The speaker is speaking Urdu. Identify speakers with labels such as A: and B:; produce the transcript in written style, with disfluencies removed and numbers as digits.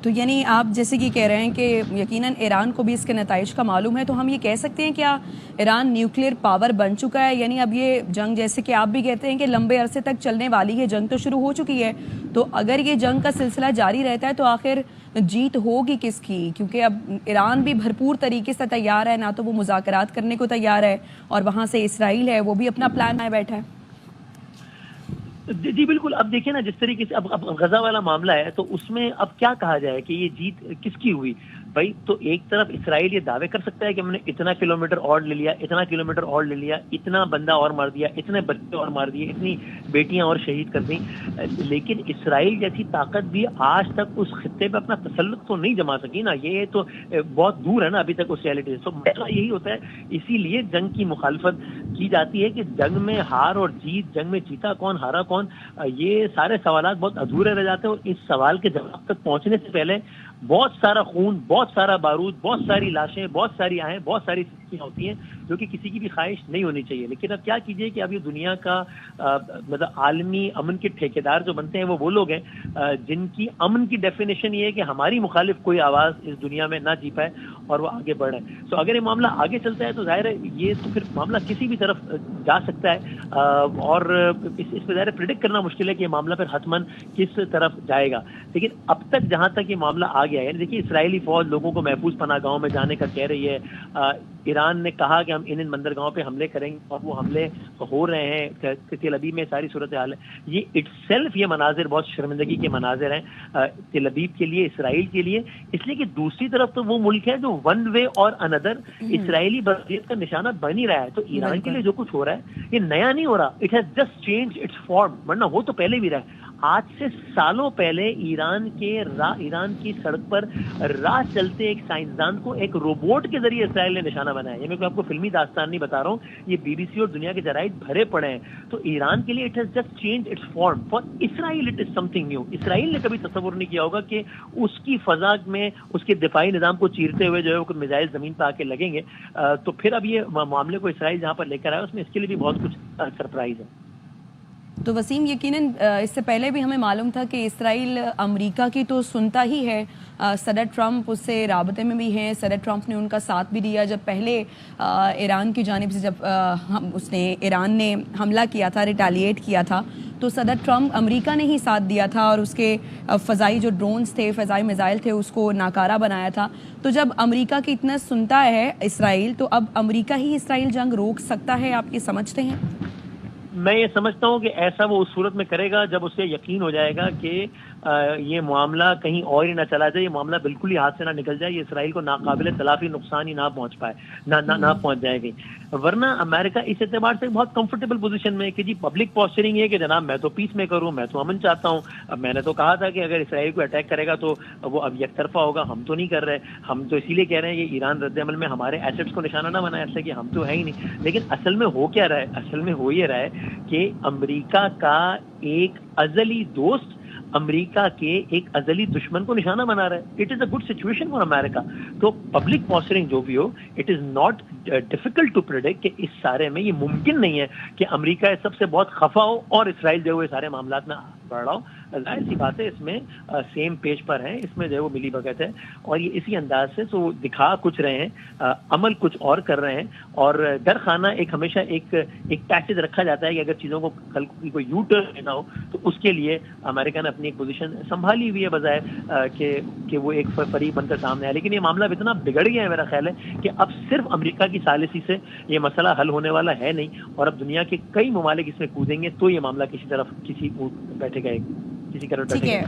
A: تو یعنی آپ جیسے کہ کہہ رہے ہیں کہ یقیناً ایران کو بھی اس کے نتائج کا معلوم ہے، تو ہم یہ کہہ سکتے ہیں کیا ایران نیوکلیئر پاور بن چکا ہے؟ یعنی اب یہ جنگ جیسے کہ آپ بھی کہتے ہیں کہ لمبے عرصے تک چلنے والی ہے، جنگ تو شروع ہو چکی ہے، تو اگر یہ جنگ کا سلسلہ جاری رہتا ہے تو آخر جیت ہوگی کس کی؟ کیونکہ اب ایران بھی بھرپور طریقے سے تیار ہے، نہ تو وہ مذاکرات کرنے کو تیار ہے، اور وہاں سے اسرائیل ہے وہ بھی اپنا پلان میں بیٹھا ہے۔
B: جی بالکل. اب دیکھیں نا جس طریقے سے اب غزہ والا معاملہ ہے تو اس میں اب کیا کہا جائے کہ یہ جیت کس کی ہوئی بھائی؟ تو ایک طرف اسرائیل یہ دعوے کر سکتا ہے کہ ہم نے اتنا کلومیٹر اور لے لیا، اتنا کلومیٹر اور لے لیا، اتنا بندہ اور مار دیا، اتنے بچے اور مار دیے، اتنی بیٹیاں اور شہید کر دیں، لیکن اسرائیل جیسی طاقت بھی آج تک اس خطے پہ اپنا تسلط تو نہیں جما سکی نا. یہ تو بہت دور ہے نا ابھی تک اس ریالٹی سے. تو مسئلہ یہی ہوتا ہے، اسی لیے جنگ کی مخالفت کی جاتی ہے کہ جنگ میں ہار اور جیت، جنگ میں جیتا کون ہارا کون، یہ سارے سوالات بہت ادھورے رہ جاتے ہیں. اور اس سوال کے جواب تک پہنچنے سے پہلے بہت سارا خون، بہت سارا بارود، بہت ساری لاشیں، بہت ساری آہیں، بہت ساری سختیاں ہوتی ہیں جو کہ کسی کی بھی خواہش نہیں ہونی چاہیے. لیکن اب کیا کیجئے کہ اب یہ دنیا کا مطلب عالمی امن کے ٹھیکیدار جو بنتے ہیں وہ لوگ ہیں جن کی امن کی ڈیفینیشن یہ ہے کہ ہماری مخالف کوئی آواز اس دنیا میں نہ جی پائے اور وہ آگے بڑھے. تو اگر یہ معاملہ آگے چلتا ہے تو ظاہر ہے یہ تو پھر معاملہ کسی بھی طرف جا سکتا ہے، اور اس پہ ظاہر پریڈکٹ کرنا مشکل ہے کہ یہ معاملہ پھر حتماً کس طرف جائے گا. لیکن اب تک جہاں تک یہ معاملہ آ گیا ہے، دیکھیے اسرائیلی فوج لوگوں کو محفوظ پناہ گاہوں میں جانے کا کہہ رہی ہے. ایران نے کہا کہ ہم ان بندرگاہوں پہ حملے کریں گے اور وہ حملے ہو رہے ہیں. تل ابیب میں ساری صورتحال ہے. یہ اٹ سیلف یہ مناظر بہت شرمندگی کے مناظر ہیں تل ابیب کے لیے، اسرائیل کے لیے، اس لیے کہ دوسری طرف تو وہ ملک ہے جو ون وے اور اندر اسرائیلی برادریت کا نشانہ بن ہی رہا ہے. تو ایران کے لیے جو کچھ ہو رہا ہے یہ نیا نہیں ہو رہا، it has just change its form, ورنہ وہ تو پہلے بھی رہا ہے. آج سے سالوں پہلے ایران کی سڑک پر راہ چلتے ایک سائنسدان کو ایک روبوٹ کے ذریعے اسرائیل نے نشانہ بنایا. یہ میں آپ کو فلمی داستان نہیں بتا رہا ہوں، یہ بی بی سی اور دنیا کے جرائد بھرے پڑے ہیں. تو ایران کے لیے it has just change its form. For Israel it is something new. Israel نے کبھی تصور نہیں کیا ہوگا کہ اس کی فضا میں اس کے دفاعی نظام کو چیرتے ہوئے جو ہے وہ میزائل زمین پہ آ کے لگیں گے. تو پھر اب یہ معاملے کو اسرائیل جہاں پر لے کر آیا اس میں اس کے لیے بھی بہت کچھ سرپرائز ہے.
A: تو وسیم یقیناً اس سے پہلے بھی ہمیں معلوم تھا کہ اسرائیل امریکہ کی تو سنتا ہی ہے. صدر ٹرمپ اس سے رابطے میں بھی ہیں، صدر ٹرمپ نے ان کا ساتھ بھی دیا جب پہلے ایران کی جانب سے جب ایران نے حملہ کیا تھا، ریٹیلیٹ کیا تھا، تو صدر ٹرمپ امریکہ نے ہی ساتھ دیا تھا اور اس کے فضائی جو ڈرونز تھے، فضائی میزائل تھے، اس کو ناکارہ بنایا تھا. تو جب امریکہ کی اتنا سنتا ہے اسرائیل، تو اب امریکہ ہی اسرائیل جنگ روک سکتا ہے، آپ یہ سمجھتے ہیں؟
B: میں یہ سمجھتا ہوں کہ ایسا وہ اس صورت میں کرے گا جب اسے یقین ہو جائے گا کہ یہ معاملہ کہیں اور ہی نہ چلا جائے، یہ معاملہ بالکل ہی ہاتھ سے نہ نکل جائے، یہ اسرائیل کو ناقابل تلافی نقصان ہی نہ پہنچ پائے، نہ پہنچ جائے گی. ورنہ امریکہ اس اعتبار سے بہت کمفرٹیبل پوزیشن میں ہے کہ جی پبلک پوسچرنگ ہے کہ جناب میں تو پیس میکر ہوں، میں تو امن چاہتا ہوں. اب میں نے تو کہا تھا کہ اگر اسرائیل کو اٹیک کرے گا تو وہ اب یک طرفہ ہوگا، ہم تو نہیں کر رہے، ہم تو اسی لیے کہہ رہے ہیں یہ ایران رد عمل میں ہمارے ایسٹس کو نشانہ نہ بنائے ایسے کہ ہم تو ہے ہی نہیں. لیکن اصل میں ہو کیا رہا ہے؟ اصل میں ہو یہ رہا ہے کہ امریکہ کا ایک ازلی دوست امریکہ کے ایک ازلی دشمن کو نشانہ بنا رہا ہے. It is a good situation for America. تو پبلک پوسچرنگ جو بھی ہو، it is not difficult to predict کہ اس سارے میں یہ ممکن نہیں ہے کہ امریکہ اس سب سے بہت خفا ہو اور اسرائیل جو ہے سارے معاملات میں بڑھ رہا ہو. ظاہر سی بات ہے اس میں سیم پیج پر ہیں، اس میں جو ہے وہ ملی بھگت ہے اور یہ اسی انداز سے تو دکھا کچھ رہے ہیں، عمل کچھ اور کر رہے ہیں. اور ڈر خانہ ایک ہمیشہ ایک پیسج رکھا جاتا ہے کہ اگر چیزوں کو کل کوئی یو ٹرن لینا ہو تو اس کے لیے امریکہ نے اپنی ایک پوزیشن سنبھالی ہوئی ہے بجائے کہ وہ ایک فریق بن کر سامنے آئے. لیکن یہ معاملہ اتنا بگڑ گیا ہے میرا خیال ہے کہ اب صرف امریکہ کی ثالثی سے یہ مسئلہ حل ہونے والا ہے نہیں، اور اب دنیا کے کئی ممالک اس میں کودیں گے تو یہ معاملہ کسی طرف بیٹھے گا، کسی طرف بیٹھے گا.